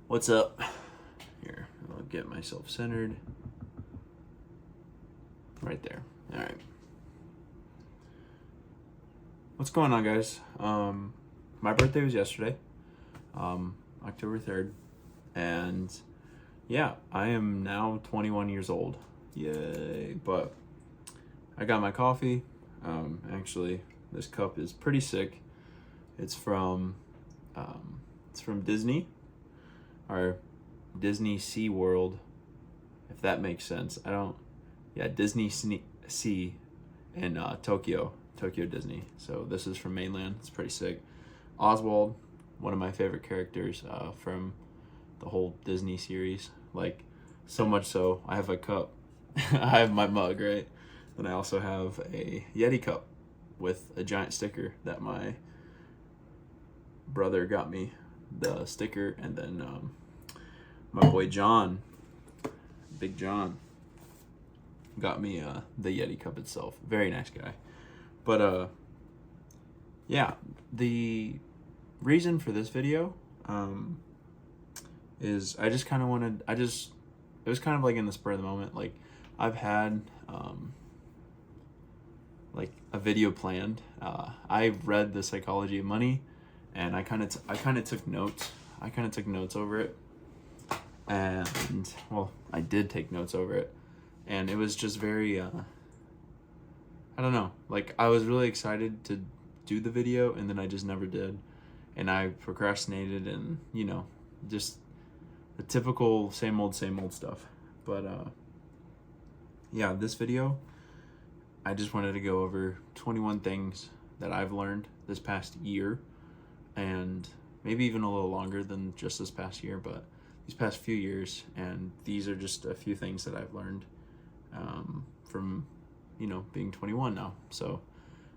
What's up? Here, I'll get myself centered. Right there. All right. What's going on, guys? My birthday was yesterday, October 3rd, and yeah, I am now 21 years old. Yay! But I got my coffee. Actually, this cup is pretty sick. It's from Disney, or Disney Sea World, if that makes sense. Yeah, Disney Sea in Tokyo Disney. So this is from mainland. It's pretty sick. Oswald, one of my favorite characters from the whole Disney series. Like, so much so, I have a cup. I have my mug, right? Then I also have a Yeti cup with a giant sticker that my brother got me, the sticker, and then my boy John, Big John, got me the Yeti cup itself. Very nice guy. But yeah, the reason for this video is I just kind of wanted, it was kind of like in the spur of the moment. Like, I've had like a video planned. I read The Psychology of Money, and I kind of took notes. I kind of took notes over it, and well, I did take notes over it, and it was just very I don't know, like, I was really excited to do the video, and then I just never did, and I procrastinated, and just the typical same old stuff. But yeah, this video, I just wanted to go over 21 things that I've learned this past year, and maybe even a little longer than just this past year, but these past few years. And these are just a few things that I've learned from being 21 now. So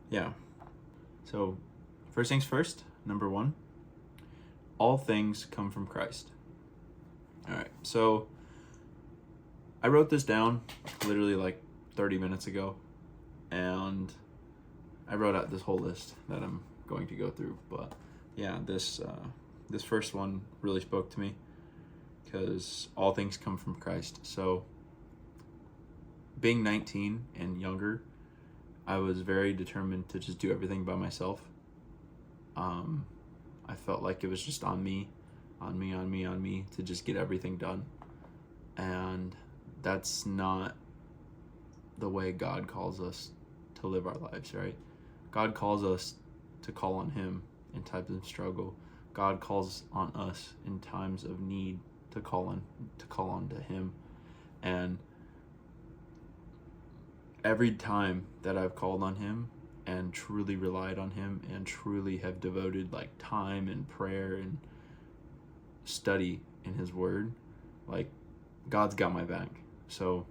yeah, so first things first, number one, all things come from Christ. All right, so I wrote this down literally like 30 minutes ago, and I wrote out this whole list that I'm going to go through. But yeah, this first one really spoke to me, because all things come from Christ. So being 19 and younger, I was very determined to just do everything by myself. I felt like it was just on me to just get everything done. And that's not the way God calls us to live our lives, right? God calls us to call on Him in times of struggle. God calls on us in times of need to call on to Him. And every time that I've called on Him and truly relied on Him and truly have devoted like time and prayer and study in His Word, like, God's got my back. So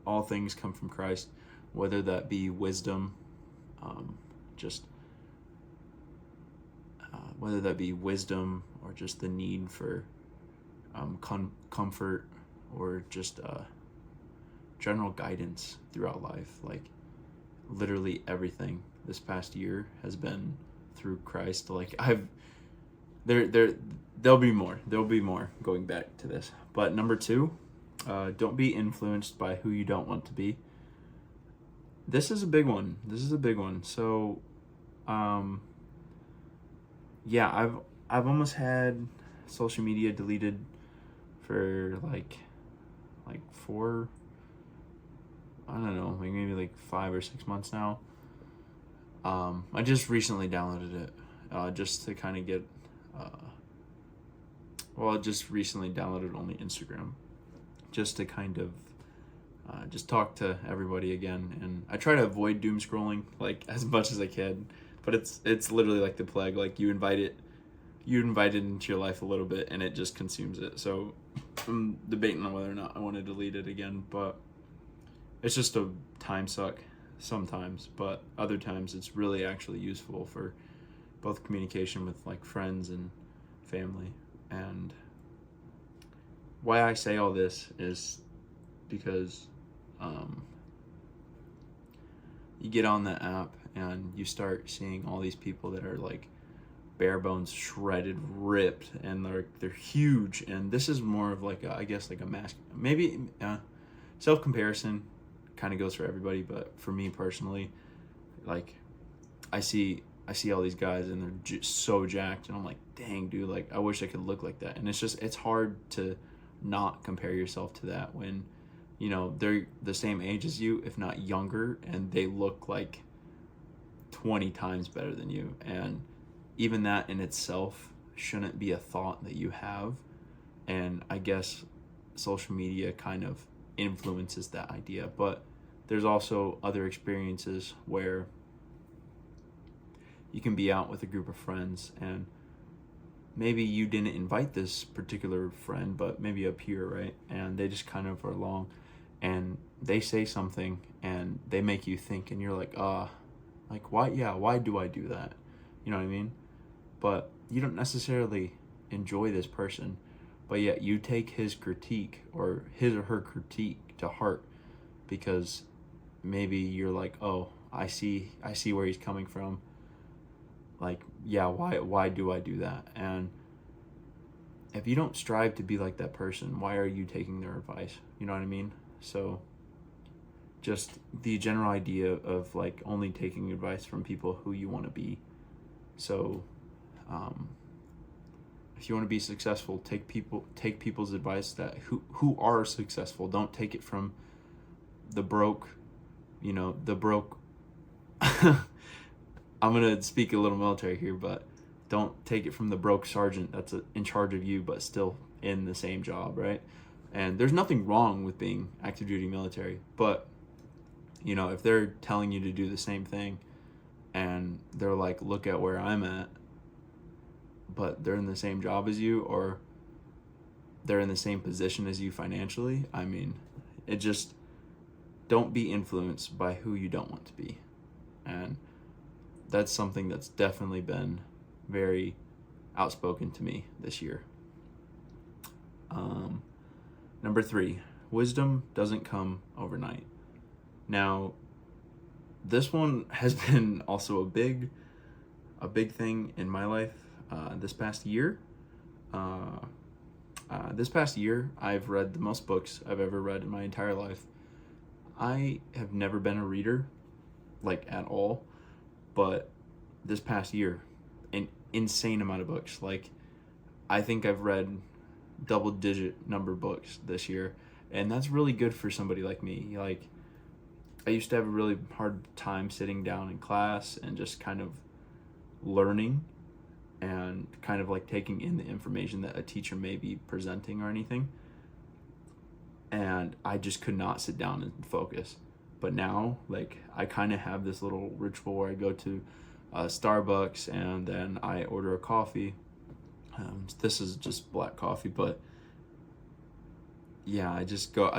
all things come from Christ, whether that be wisdom, whether that be wisdom, or just the need for comfort, or just general guidance throughout life. Like, literally everything this past year has been through Christ. Like, there'll be more going back to this. But number two, don't be influenced by who you don't want to be. This is a big one. So yeah, I've almost had social media deleted for like 4, I don't know, maybe like 5 or 6 months now. I just recently downloaded it, just to kind of get, I just recently downloaded only Instagram, just to kind of just talk to everybody again. And I try to avoid doom scrolling like as much as I can, but it's literally like the plague. Like, you invite it into your life a little bit, and it just consumes it. So I'm debating on whether or not I want to delete it again, but it's just a time suck sometimes. But other times it's really actually useful for both communication with like friends and family. And why I say all this is because you get on the app and you start seeing all these people that are like bare bones, shredded, ripped, and they're huge. And this is more of like I guess like a mask. Maybe self comparison kind of goes for everybody, but for me personally, like I see all these guys and they're just so jacked, and I'm like, dang, dude, like I wish I could look like that. And it's hard to not compare yourself to that when, you know, they're the same age as you, if not younger, and they look like 20 times better than you. And even that in itself shouldn't be a thought that you have. And I guess social media kind of influences that idea. But there's also other experiences where you can be out with a group of friends, and maybe you didn't invite this particular friend, but maybe a peer, right? And they just kind of are along, and they say something and they make you think, and you're like, like why do I do that? You know what I mean? But you don't necessarily enjoy this person, but yet you take his critique or his or her critique to heart, because maybe you're like, oh, I see where he's coming from. Like, yeah, why do I do that? And if you don't strive to be like that person, why are you taking their advice? You know what I mean? So just the general idea of like only taking advice from people who you want to be. So if you want to be successful, take people's advice that who are successful. Don't take it from the broke, the broke I'm going to speak a little military here, but don't take it from the broke sergeant that's in charge of you, but still in the same job, right? And there's nothing wrong with being active duty military, but, if they're telling you to do the same thing and they're like, look at where I'm at, but they're in the same job as you, or they're in the same position as you financially, I mean, it just, don't be influenced by who you don't want to be. And that's something that's definitely been very outspoken to me this year. Number 3, wisdom doesn't come overnight. Now, this one has been also a big thing in my life this past year. This past year, I've read the most books I've ever read in my entire life. I have never been a reader, like at all. But this past year, an insane amount of books. Like, I think I've read double-digit number of books this year, and that's really good for somebody like me. Like, I used to have a really hard time sitting down in class and just kind of learning and kind of like taking in the information that a teacher may be presenting or anything. And I just could not sit down and focus. But now, like, I kind of have this little ritual where I go to Starbucks and then I order a coffee. This is just black coffee, but yeah, I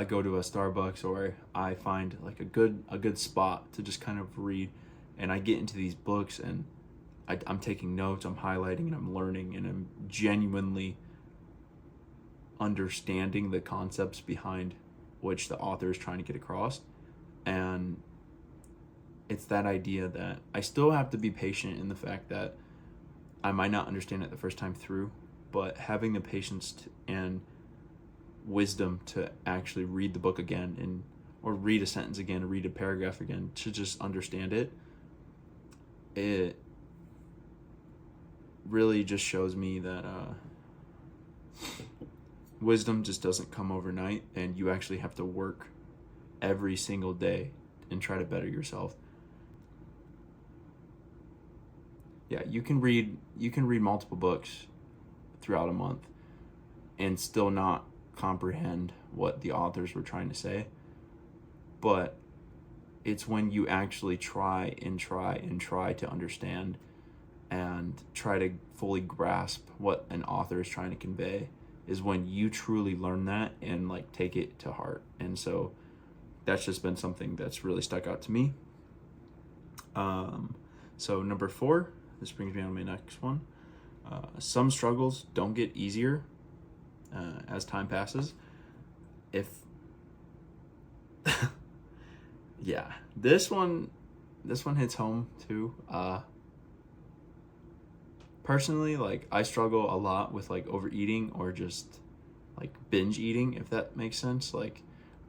go to a Starbucks, or I find like a good spot to just kind of read, and I get into these books and I'm taking notes, I'm highlighting, and I'm learning, and I'm genuinely understanding the concepts behind which the author is trying to get across. And it's that idea that I still have to be patient in the fact that I might not understand it the first time through, but having the patience and wisdom to actually read the book again, or read a sentence again, or read a paragraph again, to just understand it, it really just shows me that wisdom just doesn't come overnight, and you actually have to work every single day and try to better yourself. Yeah, you can read multiple books throughout a month and still not comprehend what the authors were trying to say. But it's when you actually try to understand and try to fully grasp what an author is trying to convey, is when you truly learn that and like take it to heart. And so that's just been something that's really stuck out to me. So number 4, this brings me on to my next one. Some struggles don't get easier as time passes. Yeah, this one hits home too. personally, like, I struggle a lot with like overeating or just like binge eating, if that makes sense. Like,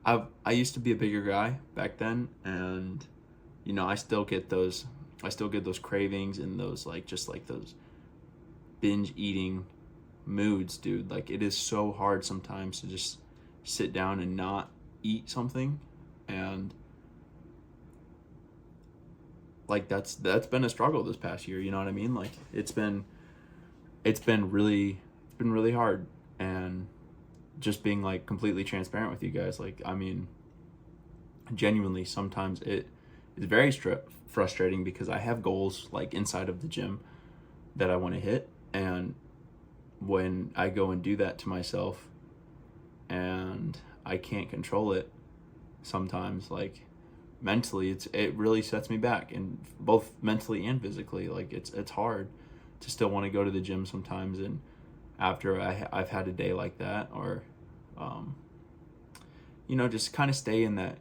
I used to be a bigger guy back then, and I still get those cravings and those like just like those binge eating moods, dude. Like, it is so hard sometimes to just sit down and not eat something, and like that's been a struggle this past year, you know what I mean? Like, it's been really hard. And just being like completely transparent with you guys, like, I mean, genuinely sometimes it is very frustrating because I have goals like inside of the gym that I want to hit, and when I go and do that to myself and I can't control it sometimes, like, mentally it really sets me back, and both mentally and physically. Like, it's hard to still want to go to the gym sometimes, and after I've had a day like that, or just kind of stay in that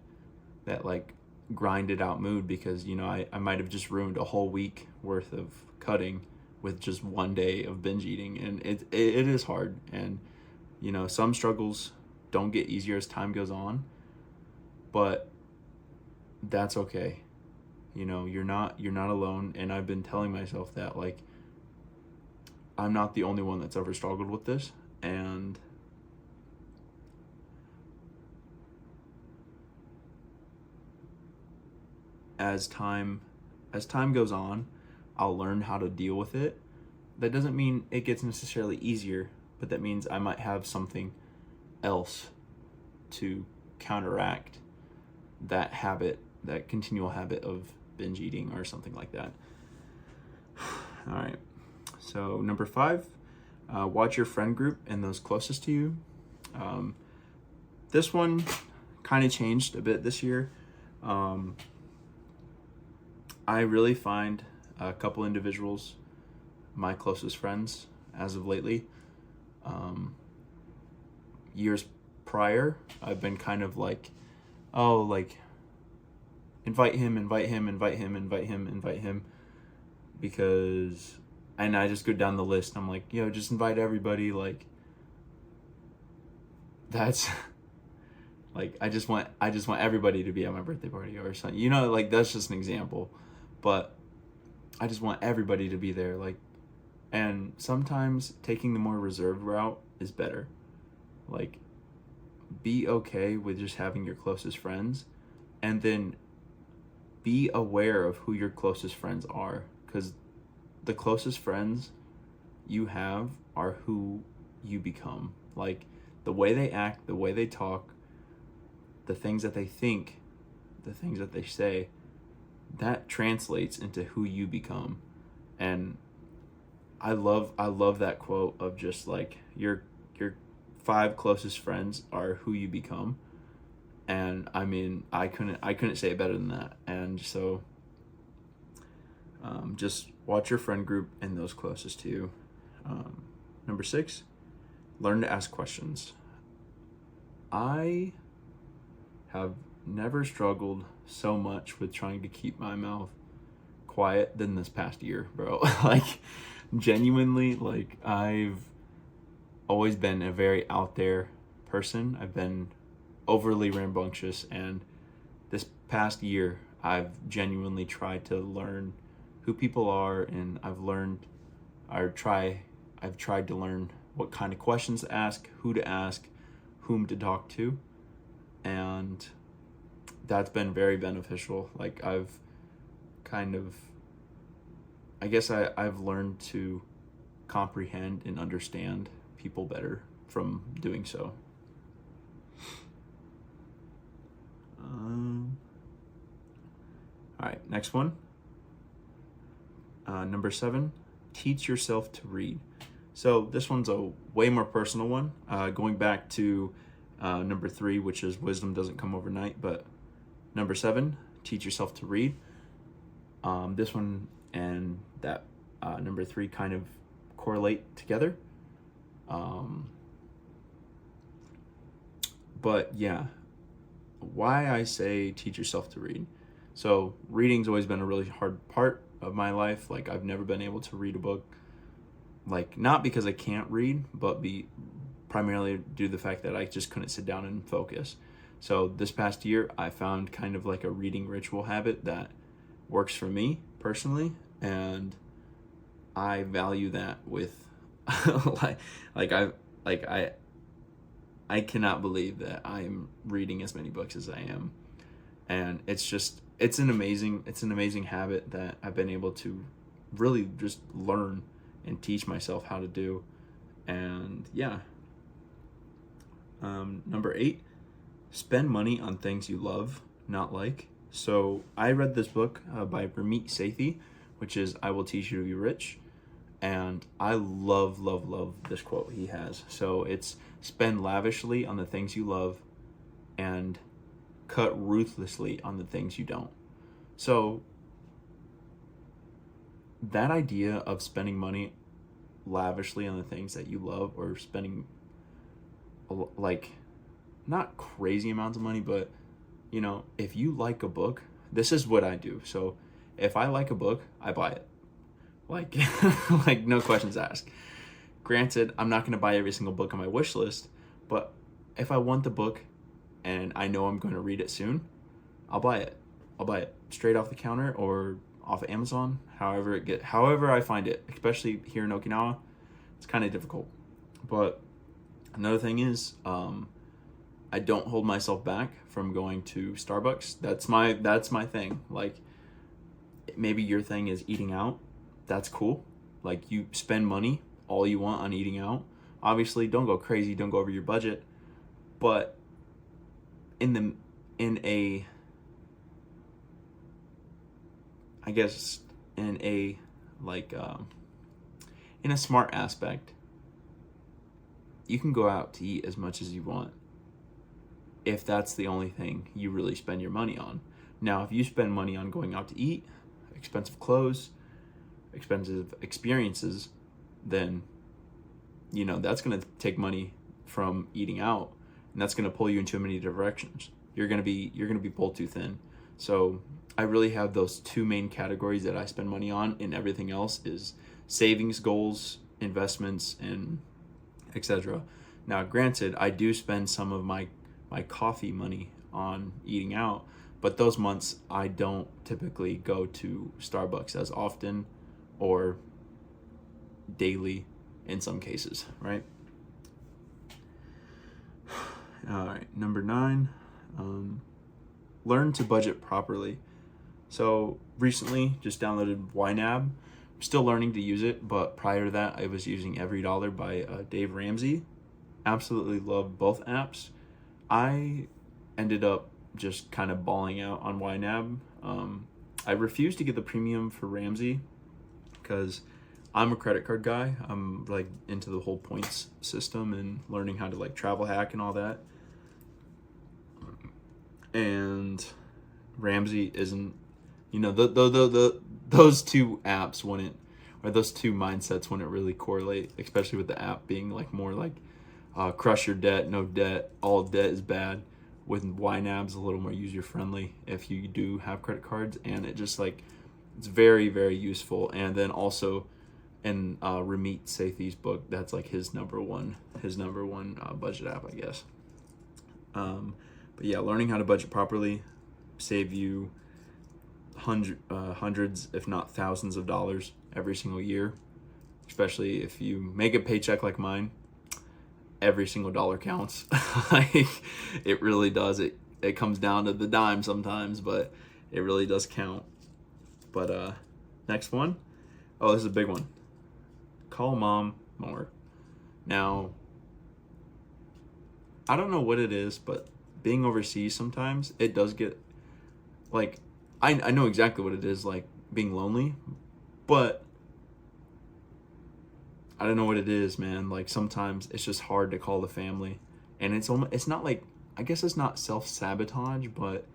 like grinded out mood, because I might have just ruined a whole week worth of cutting with just one day of binge eating, and it is hard. And some struggles don't get easier as time goes on, but that's okay. You're not alone, and I've been telling myself that, like, I'm not the only one that's ever struggled with this. And as time goes on, I'll learn how to deal with it. That doesn't mean it gets necessarily easier, but that means I might have something else to counteract that habit, that continual habit of binge eating or something like that. All right. So number 5, watch your friend group and those closest to you. This one kind of changed a bit this year. I really find a couple individuals my closest friends as of lately. Years prior, I've been kind of like, oh, like, invite him, because, and I just go down the list. I'm like, just invite everybody. Like, that's like, I just want everybody to be at my birthday party or something. Like, that's just an example, but I just want everybody to be there. Like, and sometimes taking the more reserved route is better. Like, be okay with just having your closest friends, and then be aware of who your closest friends are, because the closest friends you have are who you become. Like, the way they act, the way they talk, the things that they think, the things that they say, that translates into who you become. And I love that quote of just like, your 5 closest friends are who you become. And I mean, I couldn't say it better than that. And so just watch your friend group and those closest to you. Number 6, learn to ask questions. I have never struggled so much with trying to keep my mouth quiet than this past year, bro. Like, genuinely, like, I've always been a very out there person. I've been overly rambunctious, and this past year I've genuinely tried to learn who people are, and I've tried to learn what kind of questions to ask, who to ask, whom to talk to, and that's been very beneficial. Like, I've learned to comprehend and understand people better from doing so. All right, next one. Number 7, teach yourself to read. So this one's a way more personal one, going back to number 3, which is wisdom doesn't come overnight, but number 7, teach yourself to read. This one and that number 3 kind of correlate together. But yeah, why I say teach yourself to read. So reading's always been a really hard part of my life. Like, I've never been able to read a book like, not because I can't read, but primarily due to the fact that I just couldn't sit down and focus. So this past year, I found kind of like a reading ritual habit that works for me personally, and I value that with like I cannot believe that I am reading as many books as I am, and it's an amazing habit that I've been able to really just learn and teach myself how to do. And yeah. Number 8, spend money on things you love, not like. So I read this book by Ramit Sethi, which is I Will Teach You to Be Rich. And I love this quote he has. So it's spend lavishly on the things you love and cut ruthlessly on the things you don't. So that idea of spending money lavishly on the things that you love, or spending like not crazy amounts of money, but if you like a book, this is what I do. So if I like a book, I buy it. Like like no questions asked. Granted, I'm not going to buy every single book on my wish list, but if I want the book and I know I'm going to read it soon, I'll buy it. I'll buy it straight off the counter or off of Amazon, however I find it. Especially here in Okinawa, it's kind of difficult. But another thing is, I don't hold myself back from going to Starbucks. That's my thing. Like, maybe your thing is eating out. That's cool. Like, you spend money all you want on eating out. Obviously, don't go crazy. Don't go over your budget. But in a smart aspect, you can go out to eat as much as you want if that's the only thing you really spend your money on. Now, if you spend money on going out to eat, expensive clothes, expensive experiences, then that's going to take money from eating out, and that's going to pull you in too many directions. You're going to be pulled too thin. So I really have those two main categories that I spend money on, and everything else is savings goals, investments, and etc. Now, granted, I do spend some of my coffee money on eating out, but those months I don't typically go to Starbucks as often, or daily in some cases, right? All right, number 9, learn to budget properly. So recently just downloaded YNAB. I'm still learning to use it, but prior to that I was using Every Dollar by Dave Ramsey. Absolutely love both apps. I ended up just kind of balling out on YNAB. I refused to get the premium for Ramsey because I'm a credit card guy. I'm like into the whole points system and learning how to like travel hack and all that. And Ramsey isn't, those two apps wouldn't, or those two mindsets wouldn't really correlate, especially with the app being like more like crush your debt, no debt, all debt is bad. With YNAB's a little more user friendly if you do have credit cards, and it's very, very useful. And then also in Ramit Sethi's book, that's like his number one budget app, I guess. But yeah, learning how to budget properly save you hundreds, if not thousands of dollars every single year, especially if you make a paycheck like mine. Every single dollar counts. Like, it really does. It comes down to the dime sometimes, but it really does count. But next one. Oh, this is a big one. Call mom more. Now, I don't know what it is, but being overseas sometimes, it does get, like, I know exactly what it is, like being lonely, but I don't know what it is, man. Like, sometimes it's just hard to call the family, and it's not like, I guess it's not self-sabotage, but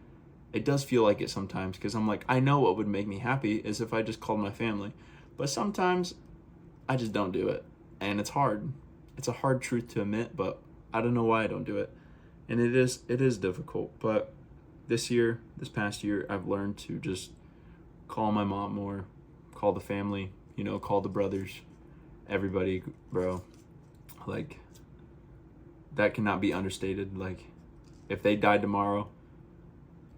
it does feel like it sometimes, because I'm like, I know what would make me happy is if I just called my family, but sometimes I just don't do it, and it's hard. It's a hard truth to admit, but I don't know why I don't do it, and it is difficult. But this past year, I've learned to just call my mom more, call the family, call the brothers, everybody, bro, like, that cannot be understated. Like, if they died tomorrow,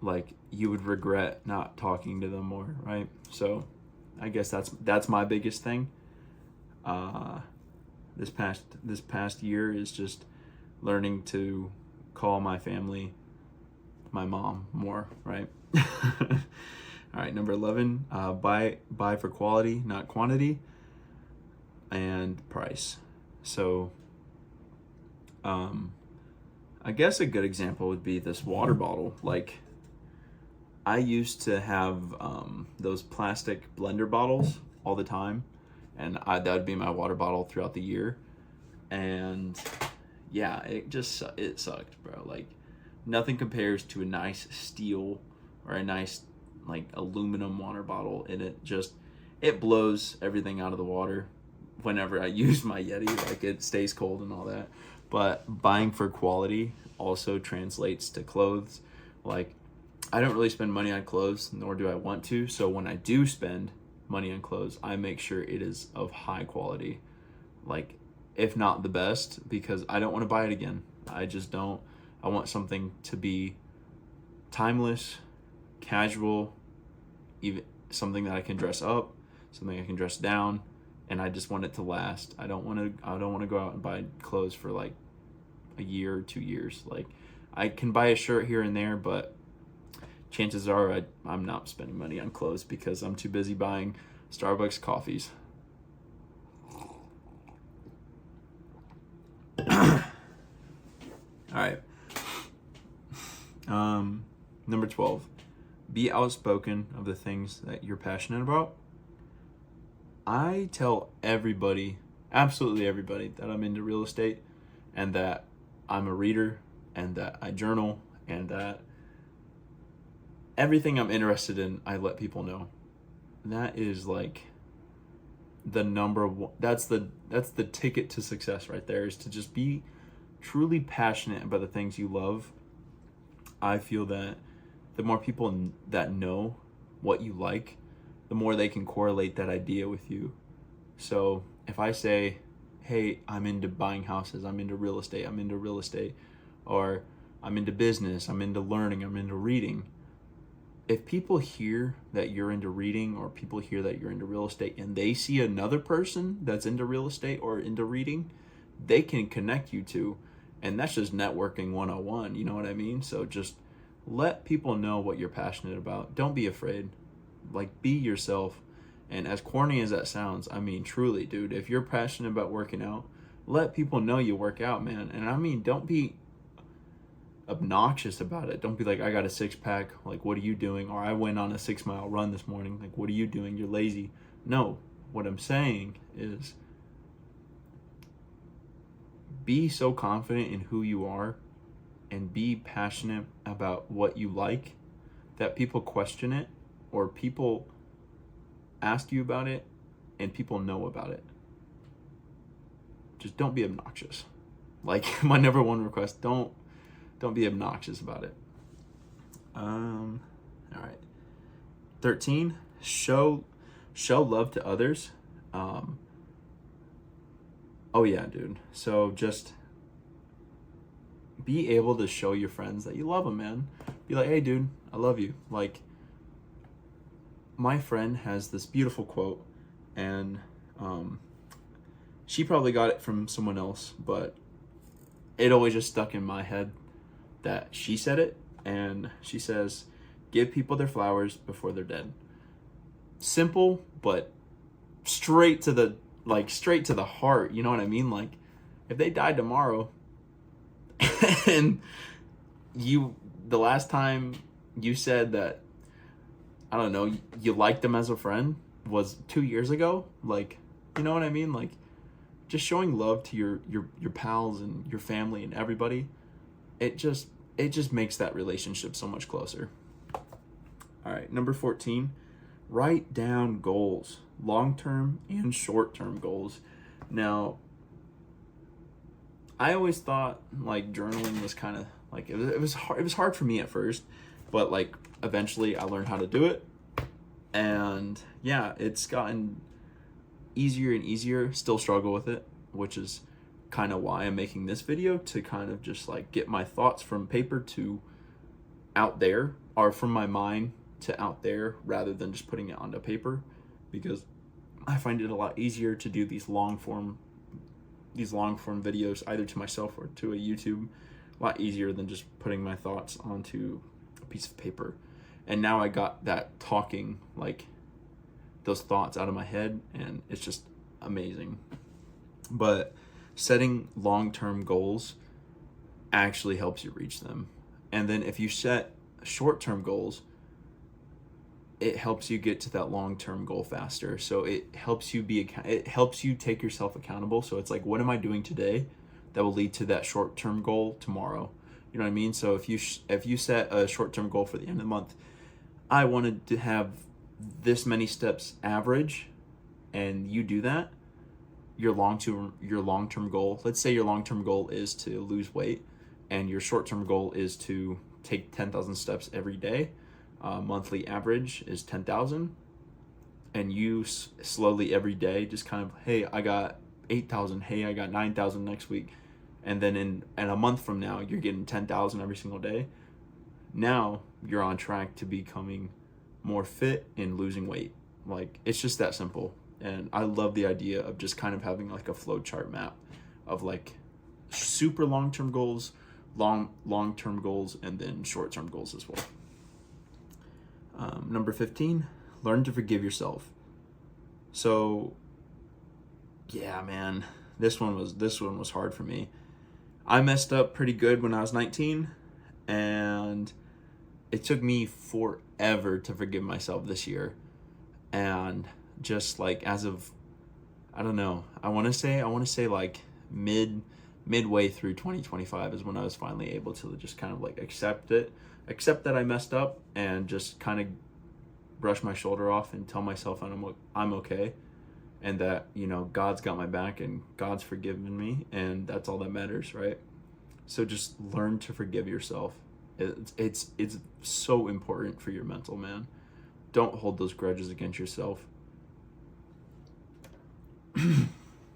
like, you would regret not talking to them more, right? So I guess that's my biggest thing. This past year is just learning to call my family my mom more, right? All right, number 11, buy for quality, not quantity, and price. So I guess a good example would be this water bottle. Like, I used to have those plastic blender bottles all the time, and that would be my water bottle throughout the year. And yeah, it sucked, bro. Like, nothing compares to a nice steel or a nice, like, aluminum water bottle, and it blows everything out of the water whenever I use my Yeti. Like, it stays cold and all that. But buying for quality also translates to clothes. Like, I don't really spend money on clothes, nor do I want to. So when I do spend money on clothes, I make sure it is of high quality. Like, if not the best, because I don't want to buy it again. I just don't. I want something to be timeless, casual, even something that I can dress up, something I can dress down, and I just want it to last. I don't want to go out and buy clothes for like a year or 2 years. Like, I can buy a shirt here and there, but chances are I'm not spending money on clothes because I'm too busy buying Starbucks coffees. All right. Number 12, be outspoken of the things that you're passionate about. I tell everybody, absolutely everybody, that I'm into real estate and that I'm a reader and that I journal and that everything I'm interested in, I let people know. That is like the number one, that's the ticket to success right there, is to just be truly passionate about the things you love. I feel that the more people that know what you like, the more they can correlate that idea with you. So if I say, hey, I'm into buying houses, I'm into real estate, or I'm into business, I'm into learning, I'm into reading. If people hear that you're into reading, or people hear that you're into real estate, and they see another person that's into real estate or into reading, they can connect you to. And that's just networking 101, you know what I mean? So just let people know what you're passionate about. Don't be afraid. Like, be yourself. And as corny as that sounds, I mean, truly, dude, if you're passionate about working out, let people know you work out, man. And I mean, don't be obnoxious about it. Don't be like, I got a 6-pack, like, what are you doing? Or I went on a 6-mile run this morning, like, what are you doing? You're lazy. No, what I'm saying is, be so confident in who you are and be passionate about what you like that people question it, or people ask you about it and people know about it. Just don't be obnoxious. Like, my number one request, don't be obnoxious about it. All right. 13, show love to others. Oh yeah, dude. So just be able to show your friends that you love them, man. Be like, hey, dude, I love you. Like, my friend has this beautiful quote, and she probably got it from someone else, but it always just stuck in my head that she said it, and she says, give people their flowers before they're dead. Simple, but straight to the heart, you know what I mean? Like, if they died tomorrow and the last time you said that, I don't know, you liked them as a friend was 2 years ago, like, you know what I mean? Like, just showing love to your pals and your family and everybody, it just makes that relationship so much closer. All right, number 14, write down goals, long-term and short-term goals. Now, I always thought, like, journaling was kind of like, it was hard for me at first, but, like, eventually I learned how to do it, and yeah, it's gotten easier and easier. Still struggle with it, which is kind of why I'm making this video, to kind of just like get my thoughts from paper to out there, or from my mind to out there, rather than just putting it onto paper, because I find it a lot easier to do these long form videos, either to myself or to a YouTube, a lot easier than just putting my thoughts onto a piece of paper. And now I got that talking, like those thoughts out of my head, and it's just amazing. But setting long-term goals actually helps you reach them. And then if you set short-term goals, it helps you get to that long-term goal faster. So it helps you take yourself accountable. So it's like, what am I doing today that will lead to that short-term goal tomorrow? You know what I mean? So if you set a short-term goal for the end of the month, I wanted to have this many steps average, and you do that, your long-term goal, let's say your long-term goal is to lose weight, and your short-term goal is to take 10,000 steps every day. Monthly average is 10,000, and you slowly every day just kind of, hey, I got 8,000, hey, I got 9,000 next week, and then in a month from now you're getting 10,000 every single day. Now you're on track to becoming more fit and losing weight. Like, it's just that simple. And I love the idea of just kind of having like a flow chart map of like super long-term goals, long-term goals, and then short-term goals as well. Number 15, learn to forgive yourself. So yeah, man, this one was hard for me. I messed up pretty good when I was 19, and it took me forever to forgive myself this year. And just like as of, I don't know, I want to say like midway through 2025 is when I was finally able to just kind of like accept that I messed up, and just kind of brush my shoulder off and tell myself I'm okay, and that, you know, God's got my back and God's forgiven me, and that's all that matters, right? So just learn to forgive yourself. It's so important for your mental, man. Don't hold those grudges against yourself. All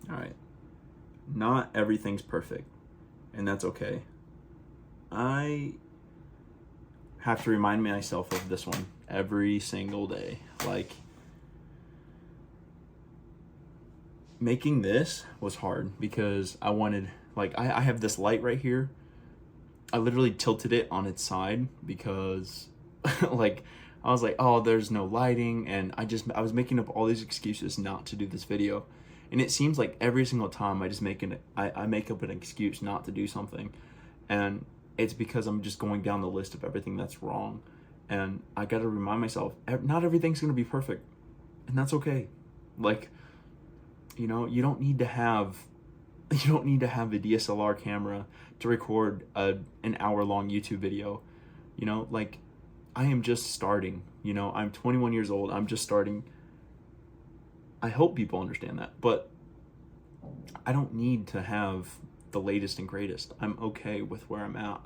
right. Not everything's perfect, and that's okay. I have to remind myself of this one every single day. Like, making this was hard because I wanted, like, I have this light right here. I literally tilted it on its side because like, I was like, oh, there's no lighting, and I was making up all these excuses not to do this video. And it seems like every single time I make up an excuse not to do something, and it's because I'm just going down the list of everything that's wrong. And I got to remind myself, not everything's going to be perfect, and that's okay. Like, you know, you don't need to have a DSLR camera to record an hour-long YouTube video. You know, like, I am just starting. You know, I'm 21 years old. I'm just starting. I hope people understand that, but I don't need to have the latest and greatest. I'm okay with where I'm at.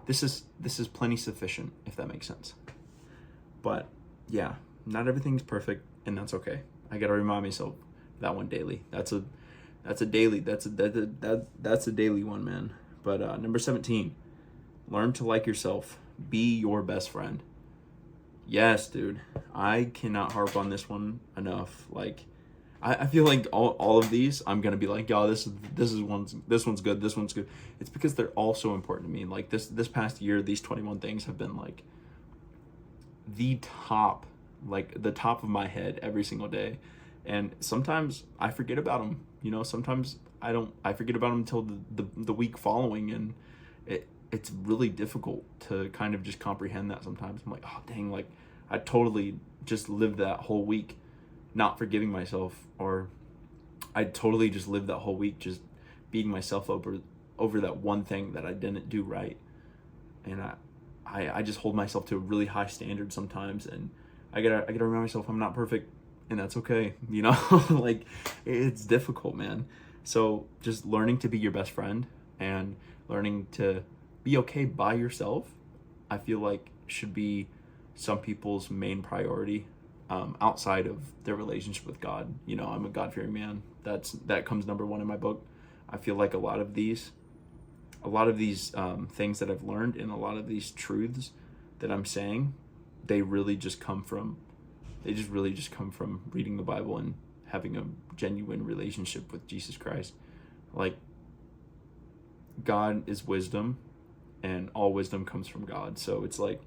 This is plenty sufficient, if that makes sense. But yeah, not everything's perfect, and that's okay. I gotta remind myself that one daily. That's a daily one, man. But number 17, learn to like yourself. Be your best friend. Yes, dude. I cannot harp on this one enough. Like, I feel like all of these, I'm gonna be like, yo, this one's good, this one's good. It's because they're all so important to me. Like, this past year, these 21 things have been like the top of my head every single day. And sometimes I forget about them. You know, sometimes I forget about them until the week following, and it's really difficult to kind of just comprehend that sometimes. I'm like, oh, dang, like, I totally just lived that whole week not forgiving myself, or I totally just lived that whole week just beating myself over that one thing that I didn't do right. And I just hold myself to a really high standard sometimes, and I gotta remind myself I'm not perfect, and that's okay, you know? Like, it's difficult, man. So just learning to be your best friend and learning to be okay by yourself, I feel like should be some people's main priority. outside of their relationship with God. You know, I'm a God-fearing man. That comes number one in my book. I feel like a lot of these things that I've learned, and a lot of these truths that I'm saying, they really just come from reading the Bible and having a genuine relationship with Jesus Christ. Like, God is wisdom, and all wisdom comes from God. So it's like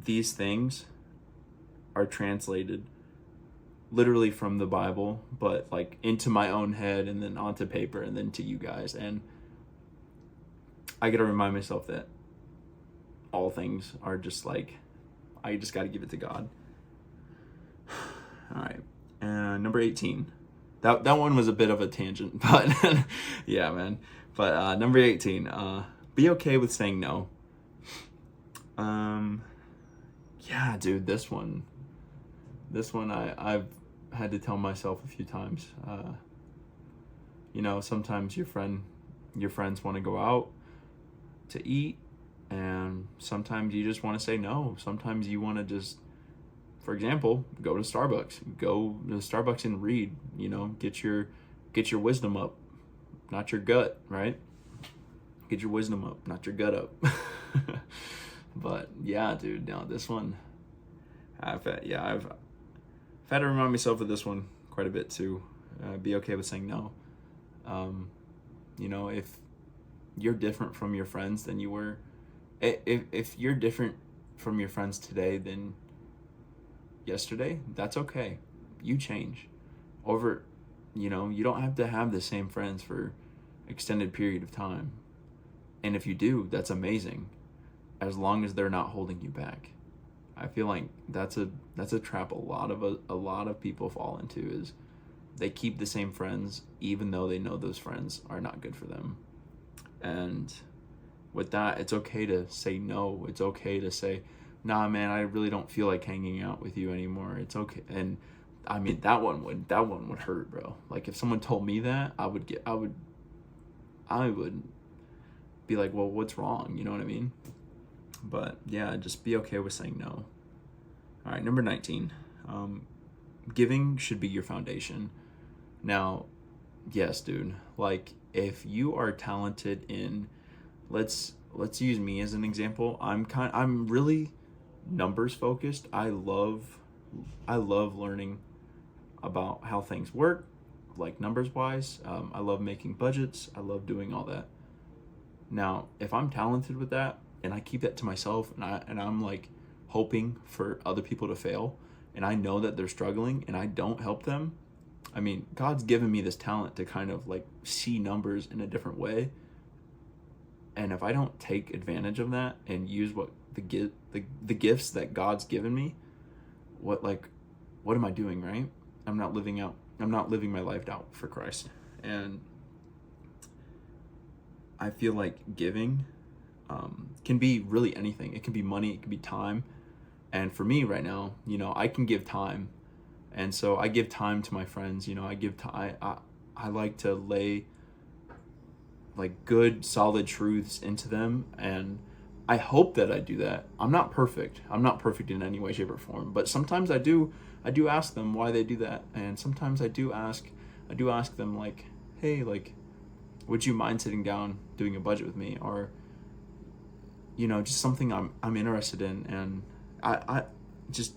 these things are translated literally from the Bible, but like into my own head and then onto paper and then to you guys. And I got to remind myself that all things are just like, I just got to give it to God. All right. And number 18. That one was a bit of a tangent, but yeah, man. But number 18, be okay with saying no. Yeah, dude, this one I've had to tell myself a few times. You know, sometimes your friends want to go out to eat, and sometimes you just want to say no. Sometimes you want to just, for example, go to Starbucks. Go to Starbucks and read. You know, get your wisdom up, not your gut, right? Get your wisdom up, not your gut up. But yeah, dude, now this one, I've had to remind myself of this one quite a bit too. Be okay with saying no. You know, if you're different from your friends than you were, if you're different from your friends today than yesterday, that's okay. You change. You know, you don't have to have the same friends for extended period of time. And if you do, that's amazing, as long as they're not holding you back. I feel like that's a trap a lot of people fall into, is they keep the same friends even though they know those friends are not good for them. And with that, it's okay to say no. It's okay to say, nah, man, I really don't feel like hanging out with you anymore. It's okay. And I mean, that one would hurt, bro. Like, if someone told me that, I would be like, well, what's wrong? You know what I mean? But yeah, just be okay with saying no. All right, number 19. Giving should be your foundation. Now, yes, dude. Like, if you are talented in, let's use me as an example. I'm really numbers focused. I love learning about how things work, like numbers wise. I love making budgets. I love doing all that. Now, if I'm talented with that and I keep that to myself, and I'm like hoping for other people to fail, and I know that they're struggling and I don't help them, I mean, God's given me this talent to kind of like see numbers in a different way. And if I don't take advantage of that and use what the gifts that God's given me, what am I doing, right? I'm not living my life out for Christ. And I feel like giving can be really anything. It can be money, it can be time. And for me right now, you know, I can give time. And so I give time to my friends. You know, I like to lay like good, solid truths into them. And I hope that I do that. I'm not perfect. I'm not perfect in any way, shape, or form. But sometimes I do ask them why they do that. And sometimes I do ask them, like, hey, like, would you mind sitting down doing a budget with me? Or, you know, just something I'm interested in. And I just,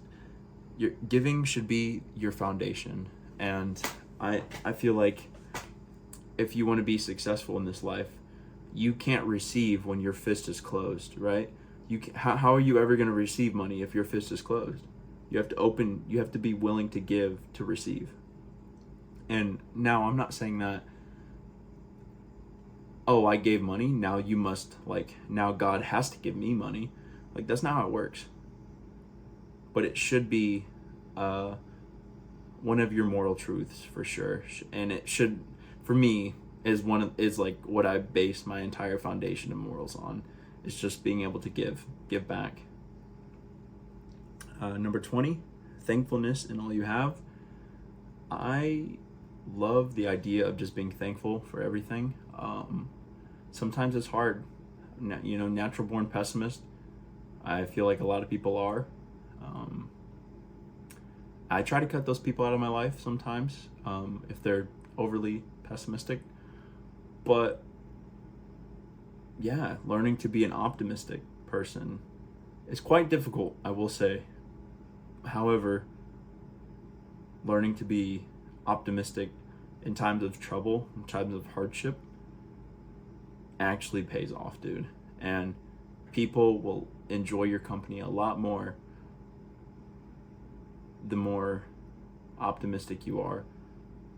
your giving should be your foundation. And I feel like if you want to be successful in this life, you can't receive when your fist is closed, right? How are you ever going to receive money if your fist is closed? You have to be willing to give to receive. And now I'm not saying that, oh, I gave money, now you must, like, now God has to give me money. Like, that's not how it works. But it should be one of your moral truths for sure. And it should, for me, is like what I base my entire foundation of morals on. It's just being able to give back. Number 20, thankfulness in all you have. I love the idea of just being thankful for everything. Sometimes it's hard. You know, natural born pessimist. I feel like a lot of people are. I try to cut those people out of my life sometimes, if they're overly pessimistic. But yeah, learning to be an optimistic person is quite difficult, I will say. However, learning to be optimistic in times of trouble, in times of hardship, actually pays off, dude. And people will enjoy your company a lot more the more optimistic you are,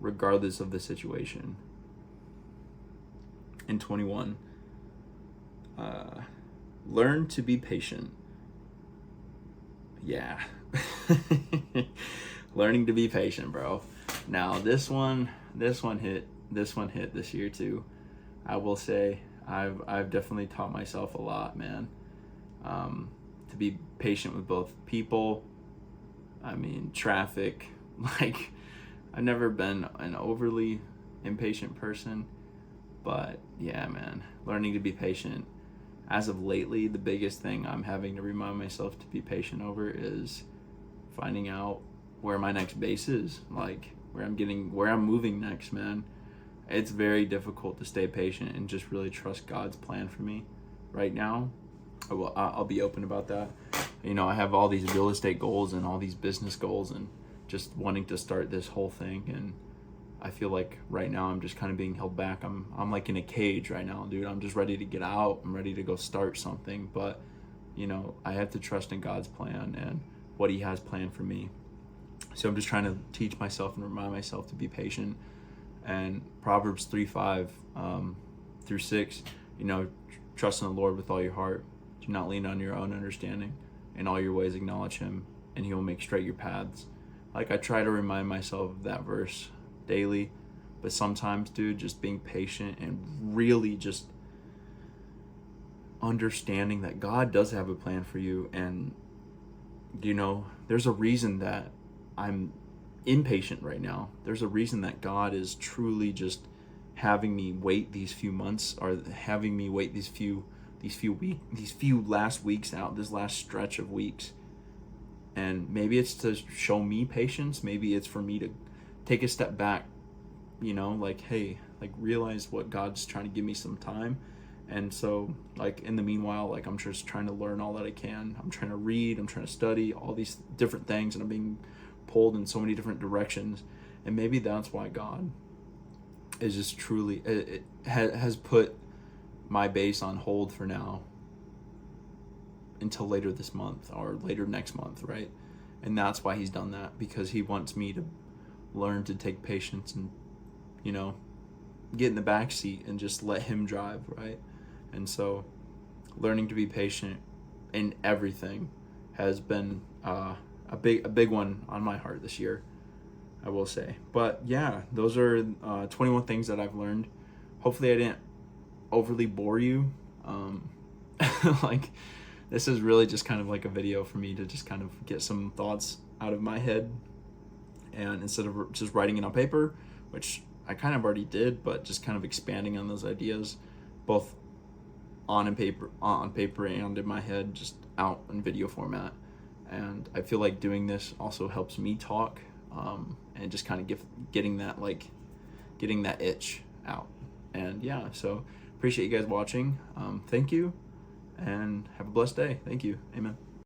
regardless of the situation. In 21, learn to be patient. Yeah. Learning to be patient, bro. Now this one hit this year too. I will say I've definitely taught myself a lot, man. To be patient with both people. I mean, traffic. Like, I've never been an overly impatient person, but yeah, man, learning to be patient. As of lately, the biggest thing I'm having to remind myself to be patient over is finding out where my next base is, like where I'm moving next, man. It's very difficult to stay patient and just really trust God's plan for me right now. I'll be open about that. You know, I have all these real estate goals and all these business goals and just wanting to start this whole thing, and I feel like right now I'm just kind of being held back. I'm like in a cage right now, dude. I'm just ready to get out. I'm ready to go start something, but you know, I have to trust in God's plan and what He has planned for me. So I'm just trying to teach myself and remind myself to be patient. And Proverbs 3:5 through 6, you know, trust in the Lord with all your heart. Do not lean on your own understanding. In all your ways acknowledge Him, and He will make straight your paths. Like, I try to remind myself of that verse daily, but sometimes, dude, just being patient and really just understanding that God does have a plan for you. And you know, there's a reason that I'm impatient right now. There's a reason that God is truly just having me wait these few months, or having me wait these few last weeks out, this last stretch of weeks. And maybe it's to show me patience. Maybe it's for me to take a step back, you know, like, hey, like, realize what God's trying to give me some time. And so, like, in the meanwhile, like, I'm just trying to learn all that I can. I'm trying to read, I'm trying to study all these different things, and I'm being pulled in so many different directions. And maybe that's why God is just truly, it has put my base on hold for now until later this month or later next month, right? And that's why He's done that, because He wants me to learn to take patience and, you know, get in the back seat and just let Him drive, right? And so learning to be patient in everything has been a big one on my heart this year, I will say. But yeah, those are 21 things that I've learned. Hopefully I didn't overly bore you. Like, this is really just kind of like a video for me to just kind of get some thoughts out of my head, and instead of just writing it on paper, which I kind of already did, but just kind of expanding on those ideas, both on paper and in my head, just out in video format. And I feel like doing this also helps me talk, and just kind of getting that itch out. And yeah, so appreciate you guys watching. Thank you, and have a blessed day. Thank you. Amen.